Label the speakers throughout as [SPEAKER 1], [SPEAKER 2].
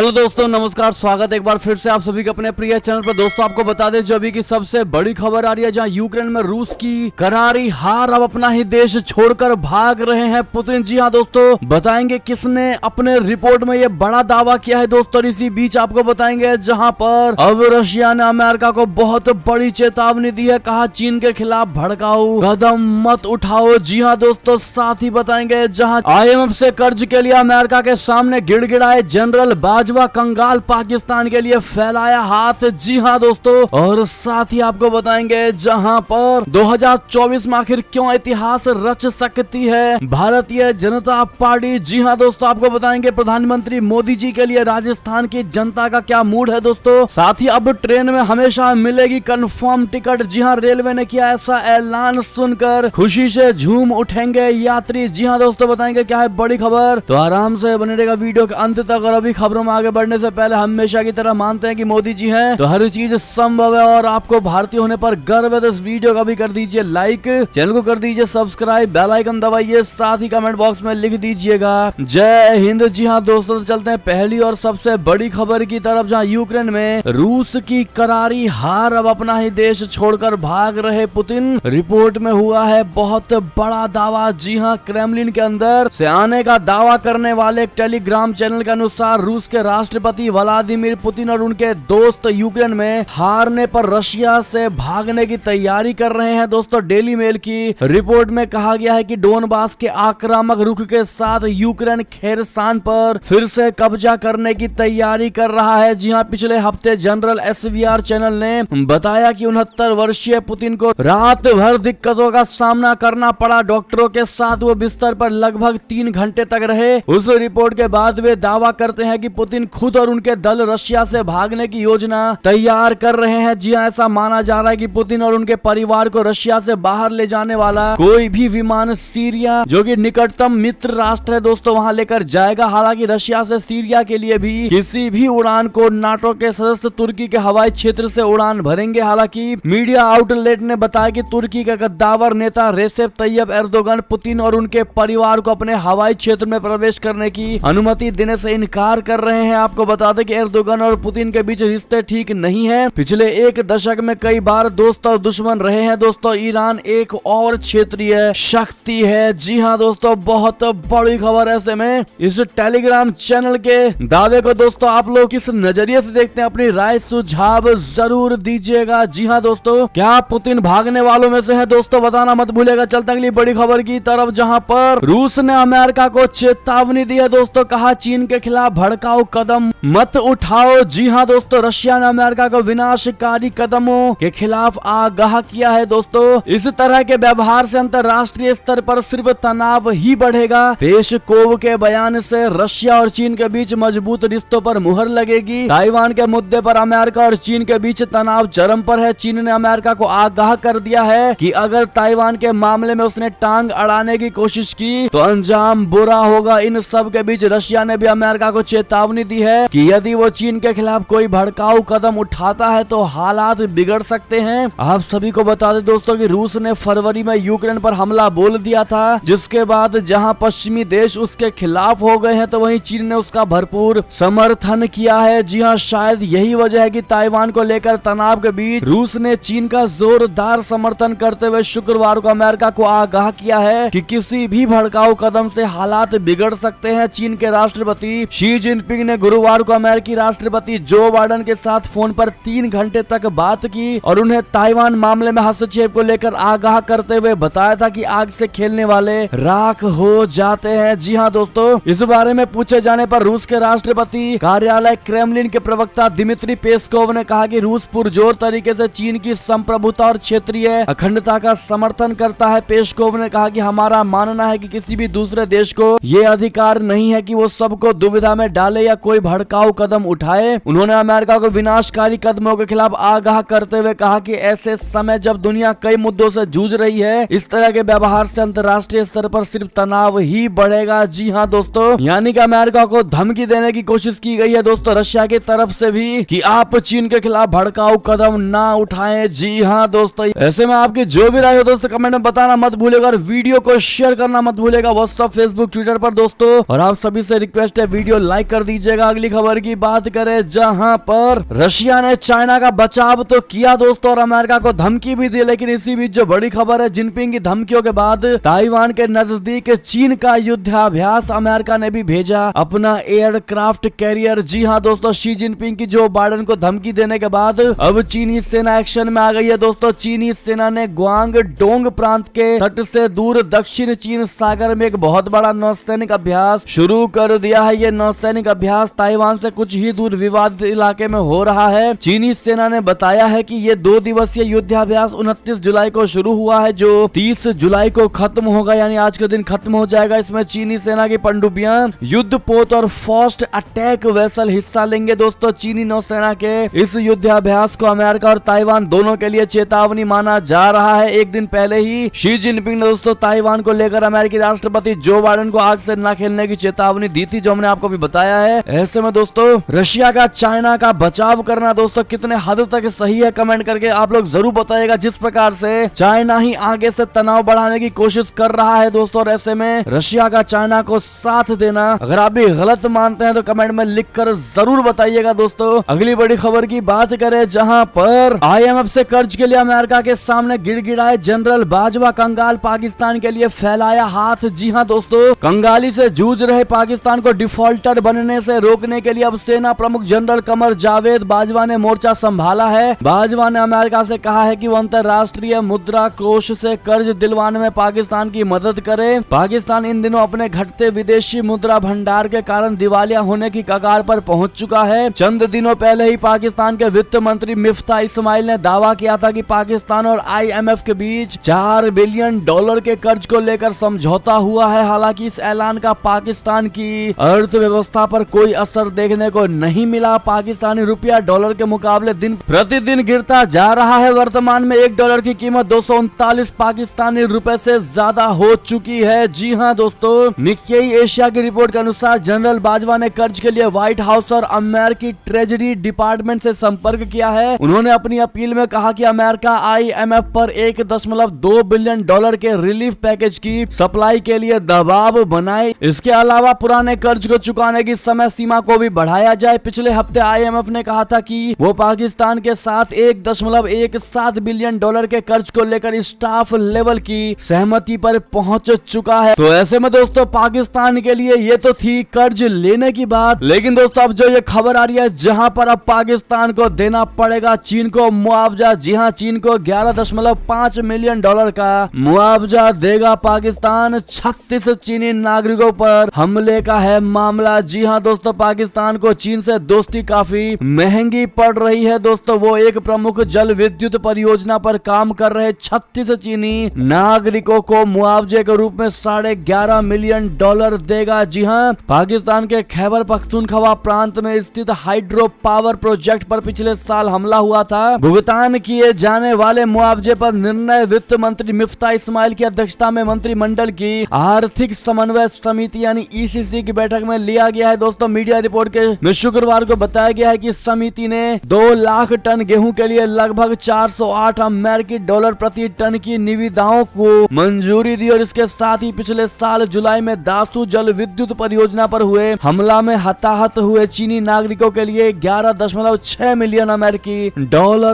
[SPEAKER 1] Hello दोस्तों, नमस्कार। स्वागत है एक बार फिर से आप सभी के अपने प्रिय चैनल पर। दोस्तों आपको बता दें जो अभी की सबसे बड़ी खबर आ रही है, जहां यूक्रेन में रूस की करारी हार, अब अपना ही देश छोड़कर भाग रहे हैं पुतिन। जी हाँ दोस्तों, बताएंगे किसने अपने रिपोर्ट में ये बड़ा दावा किया है दोस्तों। इसी बीच आपको बताएंगे जहां पर अब रशिया ने अमेरिका को बहुत बड़ी चेतावनी दी है। कहा चीन के खिलाफ भड़काऊ कदम मत उठाओ। जी हाँ दोस्तों, साथ ही बताएंगे जहां IMF से कर्ज के लिए अमेरिका के सामने गिड़गिड़ाए जनरल बाजवा, कंगाल पाकिस्तान के लिए फैलाया हाथ। जी हाँ दोस्तों, और साथ ही आपको बताएंगे जहां पर 2024 में आखिर क्यों इतिहास रच सकती है भारतीय जनता पार्टी। जी हाँ दोस्तों, आपको बताएंगे प्रधानमंत्री मोदी जी के लिए राजस्थान की जनता का क्या मूड है दोस्तों। साथ ही अब ट्रेन में हमेशा मिलेगी कंफर्म टिकट। जी हाँ, रेलवे ने किया ऐसा ऐलान, सुनकर खुशी से झूम उठेंगे यात्री। जी हाँ दोस्तों, बताएंगे क्या है बड़ी खबर, तो आराम से बने रहेगा वीडियो के अंत तक। और अभी खबरों में आगे बढ़ने से पहले हमेशा की तरह मानते हैं कि मोदी जी हैं तो हर चीज संभव है, और आपको भारतीय होने पर गर्व है। तो इस वीडियो का भी कर दीजिए लाइक, चैनल को कर दीजिए सब्सक्राइब, बेल आइकन दबाइए, साथ ही कमेंट बॉक्स में लिख दीजिएगा जय हिंद। जी हाँ दोस्तों, तो चलते हैं पहली और सबसे बड़ी खबर की तरफ, जहां यूक्रेन में रूस की करारी हार, अब अपना ही देश छोड़कर भाग रहे पुतिन। रिपोर्ट में हुआ है बहुत बड़ा दावा। जी हाँ, क्रेमलिन के अंदर से आने का दावा करने वाले एक टेलीग्राम चैनल के अनुसार रूस के राष्ट्रपति व्लादिमीर पुतिन और उनके दोस्त यूक्रेन में हारने पर रशिया से भागने की तैयारी कर रहे हैं दोस्तों। डेली मेल की रिपोर्ट में कहा गया है कि डोनबास के आक्रामक रुख के साथ यूक्रेन खेरसान पर फिर से कब्जा करने की तैयारी कर रहा है। जी हाँ, पिछले हफ्ते जनरल SVR चैनल ने बताया कि 69 वर्षीय पुतिन को रात भर दिक्कतों का सामना करना पड़ा। डॉक्टरों के साथ वो बिस्तर पर लगभग 3 घंटे तक रहे। उस रिपोर्ट के बाद वे दावा करते हैं कि पुतिन खुद और उनके दल रशिया से भागने की योजना तैयार कर रहे हैं। जी हाँ, ऐसा माना जा रहा है कि पुतिन और उनके परिवार को रशिया से बाहर ले जाने वाला कोई भी विमान सीरिया, जो कि निकटतम मित्र राष्ट्र है दोस्तों, वहां लेकर जाएगा। हालांकि रशिया से सीरिया के लिए भी किसी भी उड़ान को नाटो के सदस्य तुर्की के हवाई क्षेत्र से उड़ान भरेंगे। हालांकि मीडिया आउटलेट ने बताया कि तुर्की के गद्दावर नेता रेसेप तैयब एर्दोगन पुतिन और उनके परिवार को अपने हवाई क्षेत्र में प्रवेश करने की अनुमति देने से इनकार कर रहे हैं। आपको बता दें कि एर्दोगन और पुतिन के बीच रिश्ते ठीक नहीं हैं। पिछले एक दशक में कई बार दोस्त और दुश्मन रहे हैं दोस्तों। ईरान एक और क्षेत्रीय शक्ति है। जी हाँ दोस्तों, बहुत बड़ी खबर है। ऐसे में इस टेलीग्राम चैनल के दावे को दोस्तों आप लोग किस नजरिए से देखते हैं, अपनी राय सुझाव जरूर दीजिएगा। जी हाँ दोस्तों, क्या पुतिन भागने वालों में से है दोस्तों, बताना मत भूलिएगा। चलते अगली बड़ी खबर की तरफ, जहाँ पर रूस ने अमेरिका को चेतावनी दी है दोस्तों। कहा चीन के खिलाफ भड़काऊ कदम मत उठाओ। जी हाँ दोस्तों, रशिया ने अमेरिका को विनाशकारी कदमों के खिलाफ आगाह किया है दोस्तों। इस तरह के व्यवहार से अंतर्राष्ट्रीय स्तर पर सिर्फ तनाव ही बढ़ेगा। पेस्कोव के बयान से रशिया और चीन के बीच मजबूत रिश्तों पर मुहर लगेगी। ताइवान के मुद्दे पर अमेरिका और चीन के बीच तनाव चरम पर है। चीन ने अमेरिका को आगाह कर दिया है कि अगर ताइवान के मामले में उसने टांग अड़ाने की कोशिश की तो अंजाम बुरा होगा। इन सब के बीच रशिया ने भी अमेरिका को चेतावनी दी है कि यदि वो चीन के खिलाफ कोई भड़काऊ कदम उठाता है तो हालात बिगड़ सकते हैं। आप सभी को बता दें दोस्तों कि रूस ने फरवरी में यूक्रेन पर हमला बोल दिया था, जिसके बाद जहां पश्चिमी देश उसके खिलाफ हो गए हैं तो वहीं चीन ने उसका भरपूर समर्थन किया है। जी हां, शायद यही वजह है कि ताइवान को लेकर तनाव के बीच रूस ने चीन का जोरदार समर्थन करते हुए शुक्रवार को अमेरिका को आगाह किया है कि किसी भी भड़काऊ कदम से हालात बिगड़ सकते हैं। चीन के राष्ट्रपति शी जिनपिंग ने गुरुवार को अमेरिकी राष्ट्रपति जो बाइडेन के साथ फोन पर 3 घंटे तक बात की और उन्हें ताइवान मामले में हस्तक्षेप को लेकर आगाह करते हुए बताया था कि आग से खेलने वाले राख हो जाते हैं। जी हाँ दोस्तों, इस बारे में पूछे जाने पर रूस के राष्ट्रपति कार्यालय क्रेमलिन के प्रवक्ता दिमित्री पेस्कोव ने कहा कि रूस पुरजोर तरीके से चीन की संप्रभुता और क्षेत्रीय अखंडता का समर्थन करता है। पेस्कोव ने कहा कि हमारा मानना है कि किसी भी दूसरे देश को ये अधिकार नहीं है कि वो सबको दुविधा में डाले या कोई भड़काऊ कदम उठाए। उन्होंने अमेरिका को विनाशकारी कदमों के खिलाफ आगाह करते हुए कहा कि ऐसे समय जब दुनिया कई मुद्दों से जूझ रही है, इस तरह के व्यवहार से अंतर्राष्ट्रीय स्तर पर सिर्फ तनाव ही बढ़ेगा। जी हाँ दोस्तों, यानी कि अमेरिका को धमकी देने की कोशिश की गई है दोस्तों रशिया की तरफ से भी कि आप चीन के खिलाफ भड़काऊ कदम ना उठाएं। जी हाँ दोस्तों, ऐसे में आपकी जो भी राय हो दोस्तों कमेंट में बताना मत भूलिएगा और वीडियो को शेयर करना मत भूलिएगा व्हाट्सएप, फेसबुक, ट्विटर पर दोस्तों। और आप सभी से रिक्वेस्ट है वीडियो लाइक कर दीजिए। लीजिएगा अगली खबर की बात करें, जहां पर रशिया ने चाइना का बचाव तो किया दोस्तों और अमेरिका को धमकी भी दी, लेकिन इसी बीच जो बड़ी खबर है, जिनपिंग की धमकियों के बाद ताइवान के नजदीक चीन का युद्धाभ्यास अमेरिका ने भी भेजा अपना एयरक्राफ्ट कैरियर। जी हां दोस्तों, शी जिनपिंग की जो बाइडेन को धमकी देने के बाद अब चीनी सेना एक्शन में आ गई है दोस्तों। चीनी सेना ने ग्वांगडोंग प्रांत के तट से दूर दक्षिण चीन सागर में एक बहुत बड़ा नौसैनिक अभ्यास शुरू कर दिया है। ये नौसैनिक अभ्यास ताइवान से कुछ ही दूर विवादित इलाके में हो रहा है। चीनी सेना ने बताया है कि ये 2 दिवसीय युद्धाभ्यास 29 जुलाई को शुरू हुआ है, जो 30 जुलाई को खत्म होगा, यानी आज के दिन खत्म हो जाएगा। इसमें चीनी सेना की पनडुब्बियां, युद्धपोत और फास्ट अटैक वेसल हिस्सा लेंगे दोस्तों। चीनी नौसेना के इस युद्धाभ्यास को अमेरिका और ताइवान दोनों के लिए चेतावनी माना जा रहा है। एक दिन पहले ही शी जिनपिंग ने दोस्तों ताइवान को लेकर अमेरिकी राष्ट्रपति जो बाइडेन को आग से न खेलने की चेतावनी दी थी, जो हमने आपको भी बताया है। ऐसे में दोस्तों रशिया का चाइना का बचाव करना दोस्तों कितने हद तक सही है, कमेंट करके आप लोग जरूर बताइएगा। जिस प्रकार से चाइना ही आगे से तनाव बढ़ाने की कोशिश कर रहा है दोस्तों, और ऐसे में रशिया का चाइना को साथ देना अगर आप भी गलत मानते हैं तो कमेंट में लिखकर जरूर बताइएगा दोस्तों। अगली बड़ी खबर की बात करें, जहां पर IMF से कर्ज के लिए अमेरिका के सामने गिड़गिड़ाए जनरल बाजवा, कंगाल पाकिस्तान के लिए फैलाया हाथ। जी हां दोस्तों, कंगाली से जूझ रहे पाकिस्तान को डिफॉल्टर बनने से रोकने के लिए अब सेना प्रमुख जनरल कमर जावेद बाजवा ने मोर्चा संभाला है। बाजवा ने अमेरिका से कहा है कि वो अंतर्राष्ट्रीय मुद्रा कोष से कर्ज दिलवाने में पाकिस्तान की मदद करे। पाकिस्तान इन दिनों अपने घटते विदेशी मुद्रा भंडार के कारण दिवालिया होने की कगार पर पहुंच चुका है। चंद दिनों पहले ही पाकिस्तान के वित्त मंत्री मिफ्ता इस्माइल ने दावा किया था कि पाकिस्तान और IMF के बीच $4 बिलियन के कर्ज को लेकर समझौता हुआ है। हालांकि इस ऐलान का पाकिस्तान की अर्थव्यवस्था पर कोई असर देखने को नहीं मिला। पाकिस्तानी रुपया डॉलर के मुकाबले दिन प्रतिदिन गिरता जा रहा है। वर्तमान में $1 की कीमत 239 पाकिस्तानी रुपए से ज्यादा हो चुकी है। जी हां दोस्तों, निक्केई एशिया की रिपोर्ट के अनुसार जनरल बाजवा ने कर्ज के लिए व्हाइट हाउस और अमेरिकी ट्रेजरी डिपार्टमेंट से संपर्क किया है। उन्होंने अपनी अपील में कहा कि अमेरिका IMF पर $1.2 बिलियन के रिलीफ पैकेज की सप्लाई के लिए दबाव बनाए। इसके अलावा पुराने कर्ज को चुकाने की समय सीमा को भी बढ़ाया जाए। पिछले हफ्ते IMF ने कहा था कि वो पाकिस्तान के साथ $1.17 बिलियन के कर्ज को लेकर स्टाफ लेवल की सहमति पर पहुंच चुका है। तो ऐसे में दोस्तों पाकिस्तान के लिए ये तो थी कर्ज लेने की बात, लेकिन दोस्तों अब जो ये खबर आ रही है जहां पर अब पाकिस्तान को देना पड़ेगा चीन को मुआवजा। जी हां, चीन को $11.5 मिलियन का मुआवजा देगा पाकिस्तान। 36 चीनी नागरिकों पर हमले का है मामला। जी हां दोस्तों, पाकिस्तान को चीन से दोस्ती काफी महंगी पड़ रही है दोस्तों। वो एक प्रमुख जल विद्युत परियोजना पर काम कर रहे 36 चीनी नागरिकों को मुआवजे के रूप में $11.5 मिलियन देगा। जी हां, पाकिस्तान के खैबर पख्तूनख्वा प्रांत में स्थित हाइड्रो पावर प्रोजेक्ट पर पिछले साल हमला हुआ था। भुगतान किए जाने वाले मुआवजे पर निर्णय वित्त मंत्री मिफ्ता इस्माइल की अध्यक्षता में मंत्रिमंडल की आर्थिक समन्वय समिति यानी ECC की बैठक में लिया गया है दोस्तों। मीडिया रिपोर्ट में शुक्रवार को बताया गया है कि समिति ने 2 लाख टन गेहूं के लिए लगभग $408 प्रति टन की निविदाओं को मंजूरी दी और इसके साथ ही पिछले साल जुलाई में दासू जल विद्युत परियोजना पर हुए हमला में हताहत हुए चीनी नागरिकों के लिए $11.6 मिलियन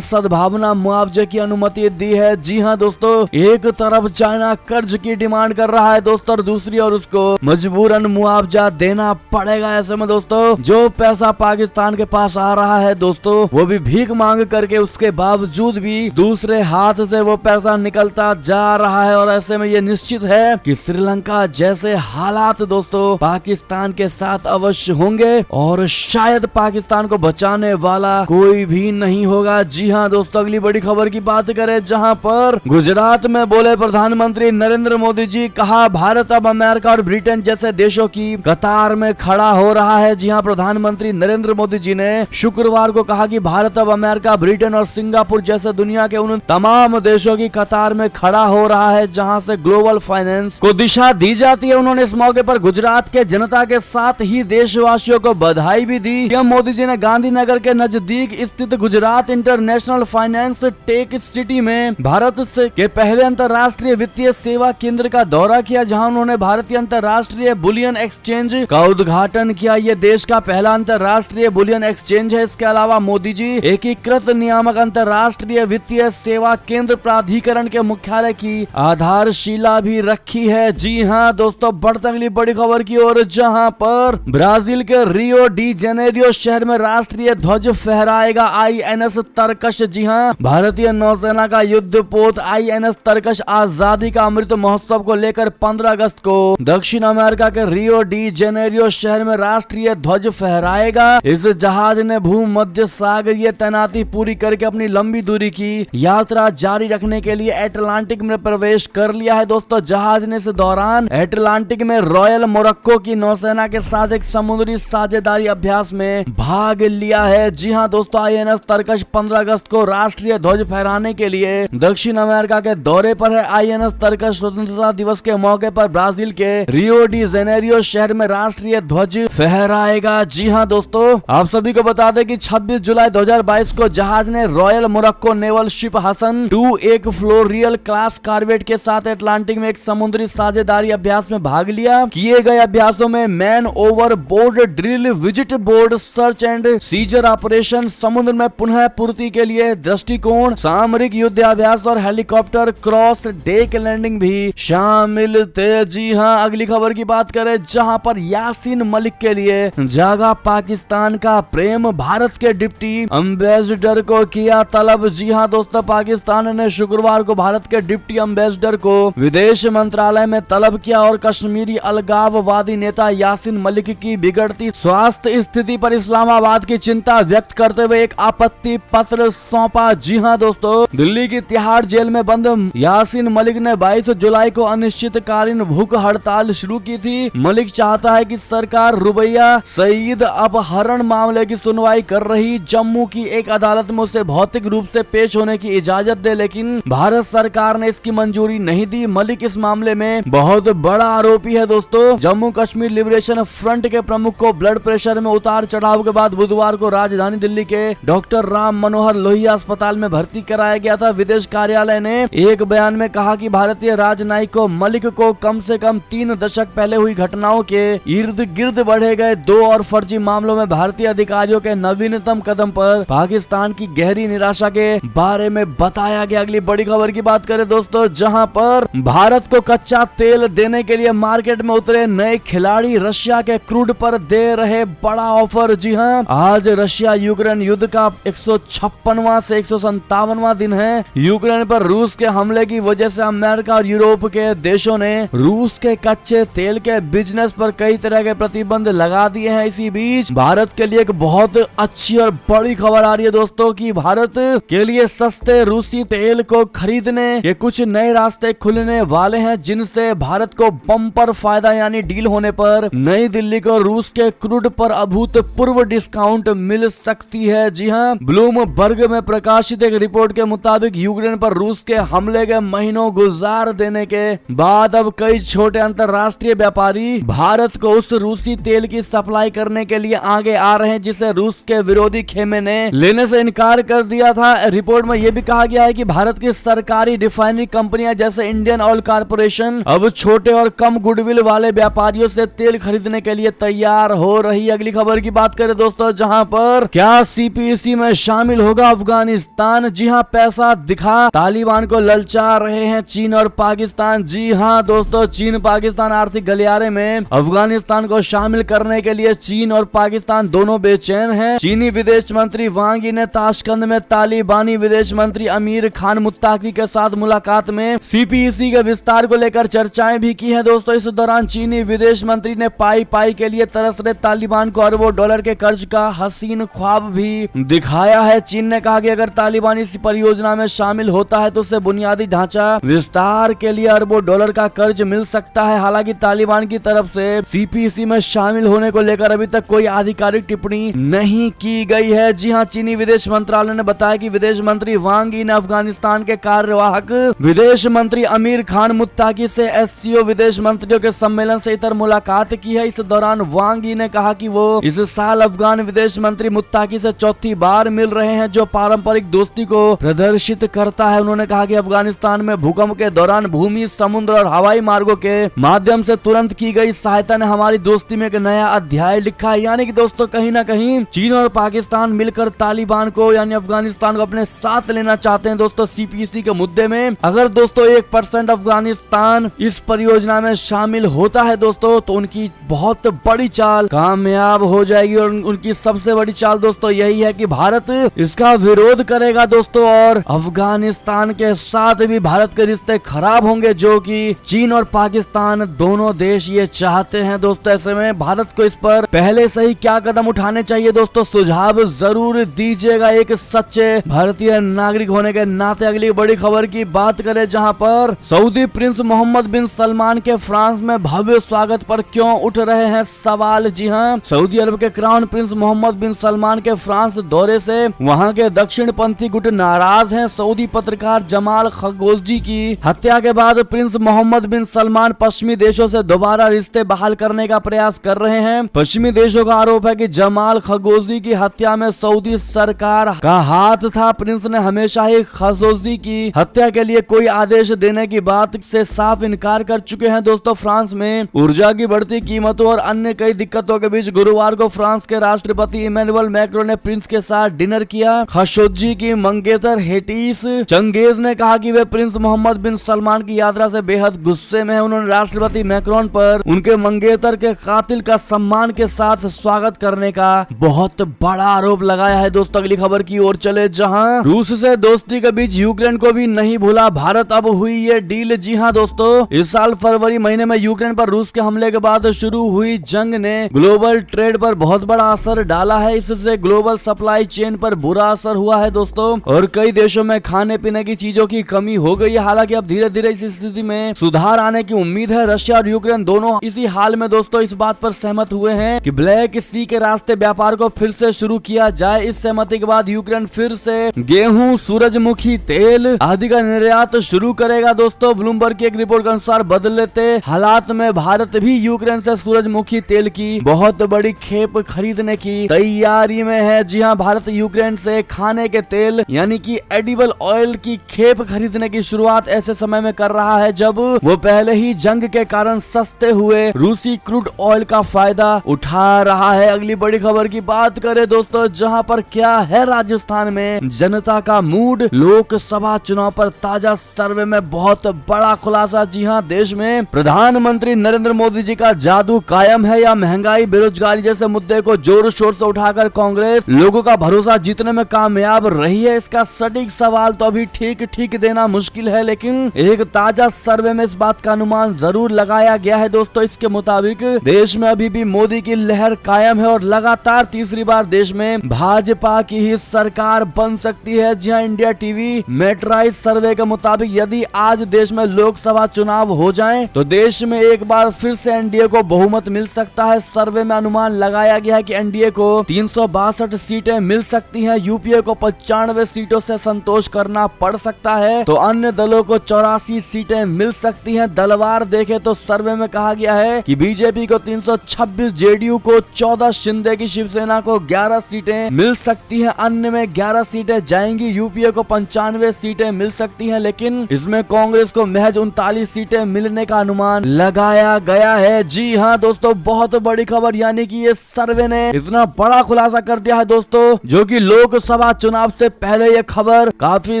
[SPEAKER 1] सद्भावना मुआवजे की अनुमति दी है। जी हां दोस्तों, एक तरफ चाइना कर्ज की डिमांड कर रहा है दोस्तों और दूसरी ओर उसको मजबूरन मुआवजा देना पड़ेगा। ऐसे में दोस्तों जो पैसा पाकिस्तान के पास आ रहा है दोस्तों, वो भी भीख मांग करके, उसके बावजूद भी दूसरे हाथ से वो पैसा निकलता जा रहा है। और ऐसे में ये निश्चित है कि श्रीलंका जैसे हालात दोस्तों पाकिस्तान के साथ अवश्य होंगे और शायद पाकिस्तान को बचाने वाला कोई भी नहीं होगा। जी हां दोस्तों, अगली बड़ी खबर की बात करें, जहां पर गुजरात में बोले प्रधानमंत्री नरेंद्र मोदी जी, कहा भारत अब अमेरिका और ब्रिटेन जैसे देशों की कतार में खड़ा हो रहा है। जी हां, प्रधानमंत्री नरेंद्र मोदी जी ने शुक्रवार को कहा कि भारत अब अमेरिका, ब्रिटेन और सिंगापुर जैसे दुनिया के उन तमाम देशों की कतार में खड़ा हो रहा है जहां से ग्लोबल फाइनेंस को दिशा दी जाती है। उन्होंने इस मौके पर गुजरात के जनता के साथ ही देशवासियों को बधाई भी दी। पीएम मोदी जी ने गांधीनगर के नजदीक स्थित Gujarat international finance tech city में भारत से के पहले अंतर्राष्ट्रीय वित्तीय सेवा केंद्र का दौरा किया, जहां उन्होंने भारतीय अंतर्राष्ट्रीय बुलियन एक्सचेंज का उद्घाटन किया क्या ये देश का पहला अंतर्राष्ट्रीय बुलियन एक्सचेंज है? इसके अलावा मोदी जी एकीकृत नियामक अंतर्राष्ट्रीय वित्तीय सेवा केंद्र प्राधिकरण के मुख्यालय की आधारशिला भी रखी है। जी हाँ दोस्तों, बढ़ते अगली बड़ी खबर की ओर, जहां पर ब्राजील के रियो डी जेनेरियो शहर में राष्ट्रीय ध्वज फहराएगा INS तरकश। जी हाँ, भारतीय नौसेना का युद्धपोत INS तरकश आजादी का अमृत महोत्सव को लेकर 15 अगस्त को दक्षिण अमेरिका के रियो डी जेनेरियो शहर में राष्ट्रीय ध्वज फहराएगा। इस जहाज ने भूमध्य सागरीय तैनाती पूरी करके अपनी लंबी दूरी की यात्रा जारी रखने के लिए अटलांटिक में प्रवेश कर लिया है। दोस्तों, जहाज ने इस दौरान अटलांटिक में रॉयल मोरक्को की नौसेना के साथ एक समुद्री साझेदारी अभ्यास में भाग लिया है। जी हाँ दोस्तों, INS तरकश 15 अगस्त को राष्ट्रीय ध्वज फहराने के लिए दक्षिण अमेरिका के दौरे पर है। INS तरकश स्वतंत्रता दिवस के मौके पर ब्राजील के रियो डी जेनेरियो शहर में राष्ट्रीय ध्वज फहराएगा। जी हाँ दोस्तों, आप सभी को बता दें कि 26 जुलाई 2022 को जहाज ने royal Morocco naval ship Hassan 2 एक फ्लोरियल क्लास कॉर्वेट के साथ अटलांटिक में एक समुद्री साझेदारी अभ्यास में भाग लिया। किए गए अभ्यासों में man over board drill, visit board search and seizure operation, समुद्र में पुनः पूर्ति के लिए दृष्टिकोण, सामरिक युद्धाभ्यास और हेलीकॉप्टर क्रॉस डेक लैंडिंग भी शामिल थे। जी हाँ, अगली खबर की बात करें, जहां पर यासीन मलिक के लिए जागा पाकिस्तान का प्रेम, भारत के डिप्टी एम्बेसडर को किया तलब। जी हाँ दोस्तों, पाकिस्तान ने शुक्रवार को भारत के डिप्टी एम्बेसडर को विदेश मंत्रालय में तलब किया और कश्मीरी अलगाववादी नेता यासीन मलिक की बिगड़ती स्वास्थ्य स्थिति पर इस्लामाबाद की चिंता व्यक्त करते हुए एक आपत्ति पत्र सौंपा। जी हाँ दोस्तों, दिल्ली की तिहाड़ जेल में बंद यासीन मलिक ने 22 जुलाई को अनिश्चितकालीन भूख हड़ताल शुरू की थी। मलिक चाहता है कि सरकार रुबैया सईद अपहरण मामले की सुनवाई कर रही जम्मू की एक अदालत में उसे भौतिक रूप से पेश होने की इजाजत दे, लेकिन भारत सरकार ने इसकी मंजूरी नहीं दी। मलिक इस मामले में बहुत बड़ा आरोपी है। दोस्तों, जम्मू कश्मीर लिबरेशन फ्रंट के प्रमुख को ब्लड प्रेशर में उतार चढ़ाव के बाद बुधवार को राजधानी दिल्ली के डॉक्टर राम मनोहर लोहिया अस्पताल में भर्ती कराया गया था। विदेश कार्यालय ने एक बयान में कहा कि भारतीय राजनयिक को मलिक को कम से कम 3 दशक पहले हुई घटनाओं के इर्द गिर्द बढ़े गए 2 और फर्जी मामलों में भारतीय अधिकारियों के नवीनतम कदम पर पाकिस्तान की गहरी निराशा के बारे में बताया गया। अगली बड़ी खबर की बात करें दोस्तों, जहां पर भारत को कच्चा तेल देने के लिए मार्केट में उतरे नए खिलाड़ी रशिया के क्रूड पर दे रहे बड़ा ऑफर। जी हां, आज रशिया यूक्रेन युद्ध का 156वां से 157वां दिन है। यूक्रेन पर रूस के हमले की वजह से अमेरिका और यूरोप के देशों ने रूस के कच्चे तेल के बिजनेस पर कई तरह के प्रतिबंध लगा दिए हैं। इसी बीच भारत के लिए एक बहुत अच्छी और बड़ी खबर आ रही है दोस्तों कि भारत के लिए सस्ते रूसी तेल को खरीदने के कुछ नए रास्ते खुलने वाले हैं, जिनसे भारत को बम्पर फायदा यानी डील होने पर नई दिल्ली को रूस के क्रूड पर अभूतपूर्व डिस्काउंट मिल सकती है। जी हां, ब्लूमबर्ग में प्रकाशित एक रिपोर्ट के मुताबिक यूक्रेन पर रूस के हमले के महीनों गुजार देने के बाद अब कई छोटे अंतरराष्ट्रीय व्यापारी भारत को उस रूसी तेल की सप्लाई करने के लिए आगे आ रहे हैं जिसे रूस के विरोधी खेमे ने लेने से इनकार कर दिया था। रिपोर्ट में यह भी कहा गया है कि भारत की सरकारी रिफाइनरी कंपनियां जैसे इंडियन ऑयल कॉर्पोरेशन अब छोटे और कम गुडविल वाले व्यापारियों से तेल खरीदने के लिए तैयार हो रही है। अगली खबर की बात करें दोस्तों, जहां पर क्या CPEC में शामिल होगा अफगानिस्तान? जी हां, पैसा दिखा तालिबान को ललचा रहे हैं चीन और पाकिस्तान। जी हां दोस्तों, चीन पाकिस्तान आर्थिक गलियारे में अफगानिस्तान को शामिल करने के लिए चीन और पाकिस्तान दोनों बेचैन हैं। चीनी विदेश मंत्री वांग यी ने ताशकंद में तालिबानी विदेश मंत्री अमीर खान मुत्ताकी के साथ मुलाकात में CPEC के विस्तार को लेकर चर्चाएं भी की हैं। दोस्तों, इस दौरान चीनी विदेश मंत्री ने पाई के लिए तरस रहे तालिबान को अरबों डॉलर के कर्ज का हसीन ख्वाब भी दिखाया है। चीन ने कहा कि अगर तालिबान इस परियोजना में शामिल होता है तो उसे बुनियादी ढांचा विस्तार के लिए अरबों डॉलर का कर्ज मिल सकता है। हालांकि तालिबान की तरफ से CPEC में शामिल होने को लेकर अभी तक कोई आधिकारिक टिप्पणी नहीं की गई है। जी हां, चीनी विदेश मंत्रालय ने बताया कि विदेश मंत्री वांग यी ने अफगानिस्तान के कार्यवाहक विदेश मंत्री अमीर खान मुत्ताकी से SCO विदेश मंत्रियों के सम्मेलन से इतर मुलाकात की है। इस दौरान वांग यी ने कहा कि वो इस साल अफगान विदेश मंत्री मुत्ताकी से चौथी बार मिल रहे हैं, जो पारंपरिक दोस्ती को प्रदर्शित करता है। उन्होंने कहा कि अफगानिस्तान में भूकंप के दौरान भूमि, समुद्र और हवाई मार्गों के माध्यम से तुरंत की गई सहायता ने हमारी दोस्ती में एक नया नया अध्याय लिखा है। यानी कि दोस्तों कहीं ना कहीं चीन और पाकिस्तान मिलकर तालिबान को यानी अफगानिस्तान को अपने साथ लेना चाहते हैं दोस्तों सीपीसी के मुद्दे में। अगर दोस्तों 1% अफगानिस्तान इस परियोजना में शामिल होता है दोस्तों तो उनकी बहुत बड़ी चाल कामयाब हो जाएगी। और उनकी सबसे बड़ी चाल दोस्तों यही है कि भारत इसका विरोध करेगा दोस्तों, और अफगानिस्तान के साथ भी भारत के रिश्ते खराब होंगे, जो कि चीन और पाकिस्तान दोनों देश ये चाहते हैं दोस्तों। ऐसे में भारत को इस पर पहले से ही क्या कदम उठाने चाहिए दोस्तों, सुझाव जरूर दीजिएगा एक सच्चे भारतीय नागरिक होने के नाते। अगली बड़ी खबर की बात करें जहां पर सऊदी प्रिंस मोहम्मद बिन सलमान के फ्रांस में भव्य स्वागत पर क्यों उठ रहे हैं सवाल। जी हां, सऊदी अरब के क्राउन प्रिंस मोहम्मद बिन सलमान के फ्रांस दौरे से वहां के दक्षिण पंथी गुट नाराज हैं। सऊदी पत्रकार जमाल खशोगी की हत्या के बाद प्रिंस मोहम्मद बिन सलमान पश्चिमी देशों से दोबारा रिश्ते बहाल करने का प्रयास कर रहे हैं। पश्चिमी देशों का आरोप है कि जमाल खशोगी की हत्या में सऊदी सरकार का हाथ था। प्रिंस ने हमेशा ही खशोगी की हत्या के लिए कोई आदेश देने की बात से साफ इनकार कर चुके हैं दोस्तों। फ्रांस में ऊर्जा की बढ़ती कीमतों और अन्य कई दिक्कतों के बीच गुरुवार को फ्रांस के राष्ट्रपति इमैनुअल मैक्रोन ने प्रिंस के साथ डिनर किया। खशोगी की मंगेतर हेटिस चंगेज ने कहा कि वे प्रिंस मोहम्मद बिन सलमान की यात्रा से बेहद गुस्से में हैं। उन्होंने राष्ट्रपति मैक्रोन पर उनके मंगेतर के कातिल का सम्मान के साथ स्वागत करने का बहुत बड़ा आरोप लगाया है दोस्तों। अगली खबर की ओर चले जहां रूस से दोस्ती के बीच यूक्रेन को भी नहीं भूला भारत, अब हुई ये डील। जी हां दोस्तों, इस साल फरवरी महीने में यूक्रेन पर रूस के हमले के बाद शुरू हुई जंग ने ग्लोबल ट्रेड पर बहुत बड़ा असर डाला है। इससे ग्लोबल सप्लाई चेन पर बुरा असर हुआ है दोस्तों, और कई देशों में खाने पीने की चीजों की कमी हो गई है। हालांकि अब धीरे धीरे इस स्थिति में सुधार आने की उम्मीद है। रशिया और यूक्रेन दोनों इसी हाल में दोस्तों इस बात पर सहमत हुए हैं कि ब्लैक सी के रास्ते व्यापार को फिर से शुरू किया जाए। इस सहमति के बाद यूक्रेन फिर से गेहूं, सूरजमुखी तेल आदि का निर्यात शुरू करेगा दोस्तों। ब्लूमबर्ग की एक रिपोर्ट के अनुसार बदलते हालात में भारत भी यूक्रेन से सूरजमुखी तेल की बहुत बड़ी खेप खरीदने की तैयारी में है। जी हां, भारत यूक्रेन से खाने के तेल यानी कि एडिबल ऑयल की खेप खरीदने की शुरुआत ऐसे समय में कर रहा है जब वो पहले ही जंग के कारण सस्ते हुए रूसी क्रूड ऑयल का फायदा उठा रहा है। अगली बड़ी खबर की बात करें दोस्तों, जहां पर क्या है राजस्थान में जनता का मूड, लोकसभा चुनाव पर ताजा सर्वे में बहुत बड़ा खुलासा। जी हां, देश में प्रधानमंत्री नरेंद्र मोदी जी का जादू कायम है या महंगाई, बेरोजगारी जैसे मुद्दे को जोर शोर से उठाकर कांग्रेस लोगों का भरोसा जीतने में कामयाब रही है। इसका सटीक सवाल तो अभी ठीक देना मुश्किल है, लेकिन एक ताजा सर्वे में इस बात का अनुमान जरूर लगाया गया है दोस्तों। इसके मुताबिक देश में अभी भी मोदी की लहर कायम है और लगातार तीसरी बार देश में भाजपा की ही सरकार बन सकती है। जी हां, इंडिया टीवी मेट्राइज सर्वे के मुताबिक यदि आज देश में लोकसभा चुनाव हो जाएं तो देश में एक बार फिर से एनडीए को बहुमत मिल सकता है। सर्वे में अनुमान लगाया गया है कि एनडीए को 362 सीटें मिल सकती हैं, यूपीए को 95 सीटों से संतोष करना पड़ सकता है तो अन्य दलों को 84 सीटें मिल सकती हैं। दलवार देखे तो सर्वे में कहा गया है कि बीजेपी को 326, जेडीयू को 14, शिंदे की शिवसेना को 11 सीटें मिल सकती हैं, अन्य में 11 सीटें जाएंगी। यूपीए को 95 सीटें मिल सकती हैं, लेकिन इसमें कांग्रेस को महज 39 सीटें मिलने का अनुमान लगाया गया है। जी हां दोस्तों, बहुत बड़ी खबर, यानी कि ये सर्वे ने इतना बड़ा खुलासा कर दिया है दोस्तों, जो कि लोकसभा चुनाव से पहले ये खबर काफी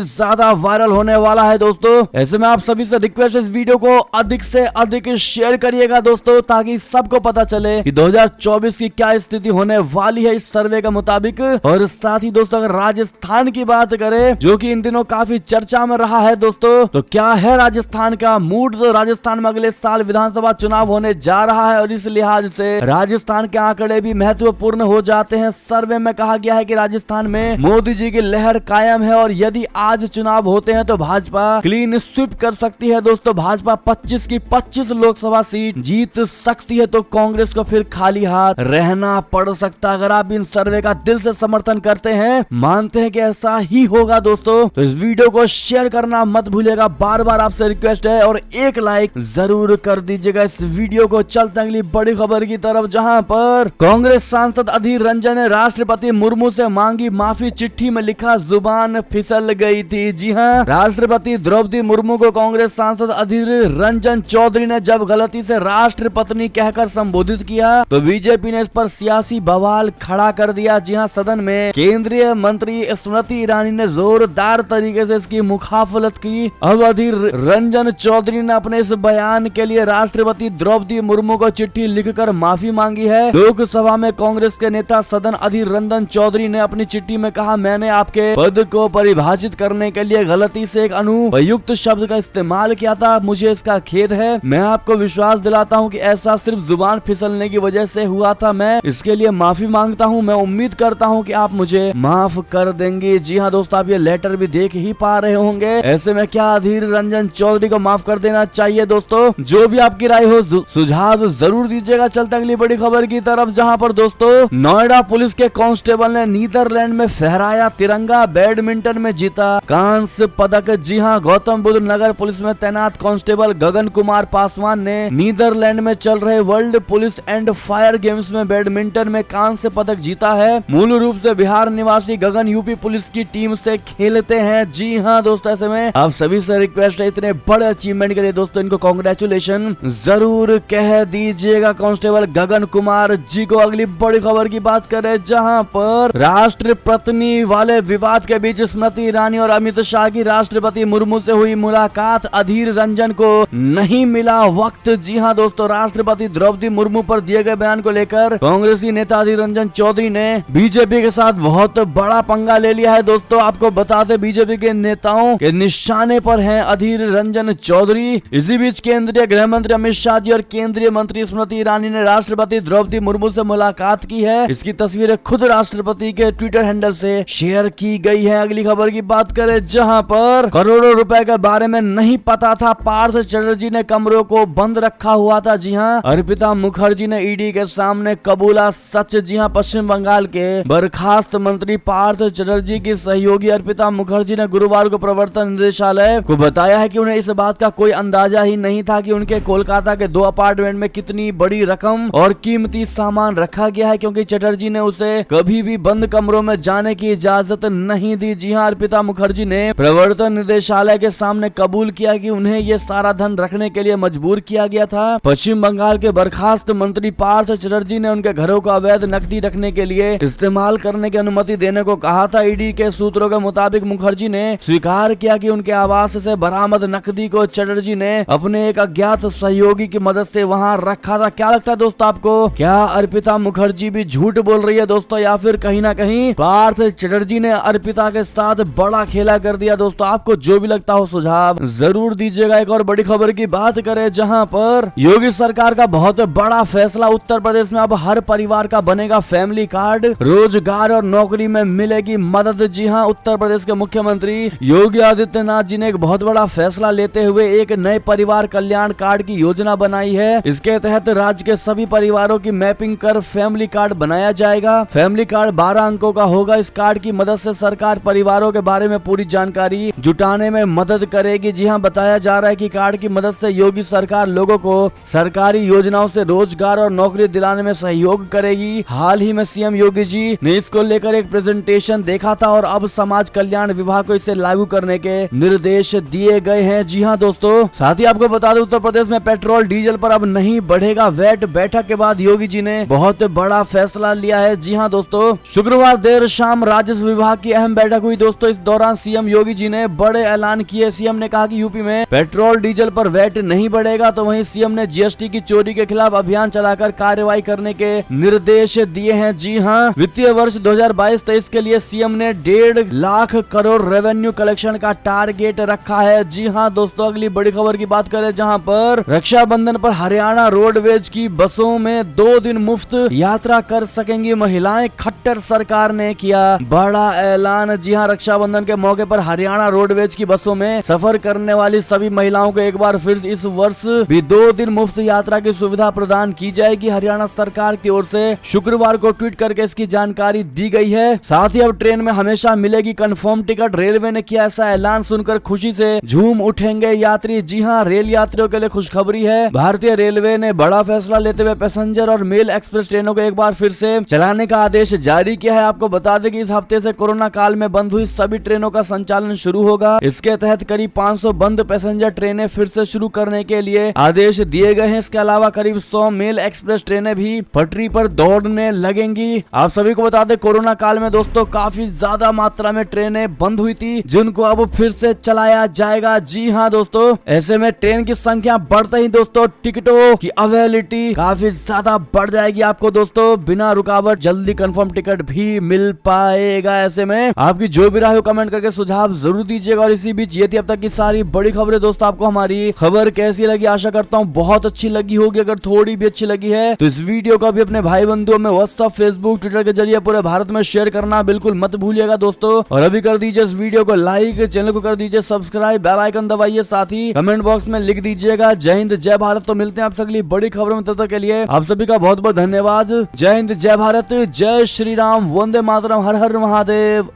[SPEAKER 1] ज्यादा वायरल होने वाला है दोस्तों। ऐसे में आप सभी से रिक्वेस्ट, इस वीडियो को अधिक से अधिक शेयर करिएगा दोस्तों, ताकि सबको पता चले कि 2024 की क्या स्थिति होने वाली है इस सर्वे के मुताबिक। और साथ ही दोस्तों, अगर राजस्थान की बात करें, जो कि इन दिनों काफी चर्चा में रहा है दोस्तों, तो क्या है राजस्थान का मूड। तो राजस्थान में अगले साल विधानसभा चुनाव होने जा रहा है और इस लिहाज से राजस्थान के आंकड़े भी महत्वपूर्ण हो जाते हैं। सर्वे में कहा गया है कि राजस्थान में मोदी जी की लहर कायम है और यदि आज चुनाव होते हैं तो भाजपा क्लीन स्वीप कर सकती है दोस्तों। भाजपा 25 की 25 लोकसभा सीट जीत सकती है तो कांग्रेस को फिर खाली हाथ रहना पड़ सकता है। अगर आप इन सर्वे का दिल से समर्थन करते हैं, मानते हैं कि ऐसा ही होगा दोस्तों, तो इस वीडियो को शेयर करना मत भूलिएगा। बार बार आपसे रिक्वेस्ट है, और एक लाइक जरूर कर दीजिएगा इस वीडियो को। चलते अगली बड़ी खबर की तरफ, जहां पर कांग्रेस सांसद अधीर रंजन ने राष्ट्रपति मुर्मू से मांगी माफी। चिट्ठी में लिखा, जुबान फिसल गई थी। जी हां, राष्ट्रपति द्रौपदी मुर्मू को कांग्रेस सांसद अधीर रंजन चौधरी ने जब गलती से राष्ट्रपत्नी कहकर संबोधित किया तो बीजेपी ने इस पर सियासी बवाल खड़ा कर दिया। जी हां, सदन में केंद्रीय मंत्री स्मृति ईरानी ने जोरदार तरीके से इसकी मुखाफलत की। अब अधीर रंजन चौधरी ने अपने इस बयान के लिए राष्ट्रपति द्रौपदी मुर्मू को चिट्ठी लिखकर माफी मांगी है। लोकसभा में कांग्रेस के नेता सदन अधीर रंजन चौधरी ने अपनी चिट्ठी में कहा, मैंने आपके पद को परिभाषित करने के लिए गलती से एक अनुपयुक्त शब्द का इस्तेमाल किया था, मुझे इसका खेद है। मैं आपको विश्वास दिलाता हूं कि ऐसा सिर्फ जुबान फिसलने की वजह से हुआ था। मैं इसके लिए माफी मांगता हूं। मैं उम्मीद करता हूं कि आप मुझे माफ कर देंगे। जी हां दोस्तों, आप ये लेटर भी देख ही पा रहे होंगे। ऐसे में क्या अधीर रंजन चौधरी को माफ कर देना चाहिए? दोस्तों, जो भी आपकी राय हो, सुझाव जरूर दीजिएगा। चलते अगली बड़ी खबर की तरफ, जहां पर दोस्तों नोएडा पुलिस के कांस्टेबल ने नीदरलैंड में फहराया तिरंगा, बैडमिंटन में जीता कांस्य पदक। जी हां, गौतम बुद्ध नगर पुलिस में तैनात कांस्टेबल गगन कुमार पासवान ने नीदरलैंड में चल रहे world police and fire games में बैडमिंटन में कांस्य पदक जीता है। मूल रूप से बिहार निवासी गगन यूपी पुलिस की टीम से खेलते हैं। जी हां दोस्तों, ऐसे में आप सभी से रिक्वेस्ट है, इतने बड़े अचीवमेंट के लिए दोस्तों इनको कांग्रेचुलेशन जरूर कह दीजिएगा कांस्टेबल गगन कुमार जी को। अगली बड़ी खबर की बात करें, जहां पर राष्ट्रपति वाले विवाद के बीच स्मृति ईरानी और अमित शाह की राष्ट्रपति मुर्मू से हुई मुलाकात, अधीर रंजन को नहीं मिला वक्त। जी हां दोस्तों, राष्ट्रपति द्रौपदी मुर्मू पर दिए गए बयान को लेकर कांग्रेसी नेता अधीर रंजन चौधरी ने बीजेपी के साथ बहुत बड़ा पंगा ले लिया है। दोस्तों, आपको बता दें, बीजेपी के नेताओं के निशाने पर हैं अधीर रंजन चौधरी। इसी बीच केंद्रीय गृह मंत्री अमित शाह जी और केंद्रीय मंत्री स्मृति ईरानी ने राष्ट्रपति द्रौपदी मुर्मू से मुलाकात की है। इसकी तस्वीरें खुद राष्ट्रपति के ट्विटर हैंडल से शेयर की गई है। अगली खबर की बात करें, जहां पर करोड़ों रुपए के बारे में नहीं पता था, पार्थ चटर्जी ने कमरों को बंद रखा हुआ था। जी हां, अर्पिता मुखर्जी ने ईडी के सामने कबूला सच। जी हां, पश्चिम बंगाल के बर्खास्त मंत्री पार्थ चटर्जी की सहयोगी अर्पिता मुखर्जी ने गुरुवार को प्रवर्तन निदेशालय को बताया है कि उन्हें इस बात का कोई अंदाजा ही नहीं था कि उनके कोलकाता के 2 अपार्टमेंट में कितनी बड़ी रकम और कीमती सामान रखा गया है, क्योंकि चटर्जी ने उसे कभी भी बंद कमरों में जाने की इजाजत नहीं दी। जी हां, अर्पिता मुखर्जी ने प्रवर्तन निदेशालय के सामने कबूल किया कि उन्हें ये सारा धन रखने के लिए मजबूर किया गया था। पश्चिम बंगाल के बर्खास्त मंत्री पार्थ चटर्जी ने उनके घरों को अवैध नकदी रखने के लिए इस्तेमाल करने की अनुमति देने को कहा था। ईडी के सूत्रों के मुताबिक मुखर्जी ने स्वीकार किया कि उनके आवास से बरामद नकदी को चटर्जी ने अपने एक अज्ञात सहयोगी की मदद से वहां रखा था। क्या लगता है दोस्तों आपको, क्या अर्पिता मुखर्जी भी झूठ बोल रही है दोस्तों, या फिर कहीं ना कहीं पार्थ चटर्जी ने अर्पिता के साथ बड़ा खेला कर दिया? दोस्तों, आपको जो भी लगता हो सुझाव जरूर दीजिएगा। एक और बड़ी खबर की बात करें, जहां पर योगी सरकार का बहुत बड़ा फैसला, उत्तर प्रदेश में अब हर परिवार का बनेगा फैमिली कार्ड, रोजगार और नौकरी में मिलेगी मदद। जी हां, उत्तर प्रदेश के मुख्यमंत्री योगी आदित्यनाथ जी ने एक बहुत बड़ा फैसला लेते हुए एक नए परिवार कल्याण कार्ड की योजना बनाई है। इसके तहत राज्य के सभी परिवारों की मैपिंग कर फैमिली कार्ड बनाया जाएगा। फैमिली कार्ड 12 अंकों का होगा। इस कार्ड की मदद से सरकार परिवारों के बारे में पूरी जानकारी जुटाने में मदद करेगी। जी हां, बताया जा रहा है कि कार्ड की मदद से योगी सरकार लोगों को सरकारी योजनाओं से रोजगार और नौकरी दिलाने में सहयोग करेगी। हाल ही में सीएम योगी जी ने इसको लेकर एक प्रेजेंटेशन देखा था और अब समाज कल्याण विभाग को इसे लागू करने के निर्देश दिए गए हैं। जी हां दोस्तों, साथ ही आपको बता दें, उत्तर प्रदेश में पेट्रोल डीजल पर अब नहीं बढ़ेगा वैट। बैठक के बाद योगी जी ने बहुत बड़ा फैसला लिया है। जी हां दोस्तों, शुक्रवार देर शाम राजस्व विभाग की अहम बैठक हुई दोस्तों। इस दौरान सीएम योगी जी ने बड़े ऐलान किए। सीएम ने कहा कि यूपी में पेट्रोल डीजल पर वैट नहीं बढ़ेगा, तो वहीं सीएम ने जीएसटी की चोरी के खिलाफ अभियान चलाकर कार्रवाई करने के निर्देश दिए हैं। जी हां, वित्तीय वर्ष 2022-23 के लिए सीएम ने 1.5 लाख करोड़ रेवेन्यू कलेक्शन का टारगेट रखा है। जी हां दोस्तों, अगली बड़ी खबर की बात करें, जहां पर रक्षाबंधन पर हरियाणा रोडवेज की बसों में 2 दिन मुफ्त यात्रा कर सकेंगी महिलाएं। खट्टर सरकार ने किया बड़ा ऐलान। जी हां, रक्षाबंधन के मौके पर हरियाणा रोडवेज की बसों में सफर करने वाली सभी महिलाओं को एक बार फिर इस वर्ष भी 2 दिन मुफ्त यात्रा की सुविधा प्रदान की जाएगी। हरियाणा सरकार की ओर से शुक्रवार को ट्वीट करके इसकी जानकारी दी गई है। साथ ही अब ट्रेन में हमेशा मिलेगी कंफर्म टिकट। रेलवे ने किया ऐसा ऐलान सुनकर खुशी से झूम उठेंगे यात्री। जी हां, रेल यात्रियों के लिए खुशखबरी है। भारतीय रेलवे ने बड़ा फैसला लेते हुए पैसेंजर और मेल एक्सप्रेस ट्रेनों को एक बार फिर से चलाने का आदेश जारी किया है। आपको बता दें कि इस हफ्ते से कोरोना काल में बंद हुई सभी ट्रेनों का संचालन शुरू होगा। इसके तहत करीब 500 बंद पैसेंजर ट्रेनें फिर से शुरू करने के लिए आदेश दिए गए हैं। इसके अलावा करीब 100 मेल मेल एक्सप्रेस ट्रेनें भी पटरी पर दौड़ने लगेंगी। आप सभी को बता दें कोरोना काल में दोस्तों काफी ज्यादा मात्रा में ट्रेनें बंद हुई थी, जिनको अब फिर से चलाया जाएगा। जी हाँ दोस्तों, ऐसे में ट्रेन की संख्या बढ़ते ही दोस्तों टिकटों की अवेलेबिलिटी काफी ज्यादा बढ़ जाएगी। आपको दोस्तों बिना रुकावट जल्दी कंफर्म टिकट भी मिल पाएगा। ऐसे में आपकी जो भी राय हो कमेंट करके सुझाव जरूर दीजिएगा। और इसी बीच ये थी अब तक की सारी बड़ी खबरें। दोस्तों आपको हमारी खबर कैसी लगी, आशा करता हूँ बहुत अच्छी लगी होगी। अगर थोड़ी भी अच्छी लगी है तो इस वीडियो को भी अपने भाई बंधुओं में व्हाट्सएप, फेसबुक, ट्विटर के जरिए पूरे भारत में शेयर करना बिल्कुल मत भूलिएगा दोस्तों। और अभी कर दीजिए इस वीडियो को लाइक, चैनल को कर दीजिए सब्सक्राइब, बेल आइकन दबाइए, साथ ही कमेंट बॉक्स में लिख दीजिएगा जय हिंद जय भारत। तो मिलते हैं आपसे अगली बड़ी खबरों में, तब तक के लिए आप सभी का बहुत बहुत धन्यवाद। जय हिंद जय भारत, जय श्री राम, वंदे मातरम, हर हर महादेव।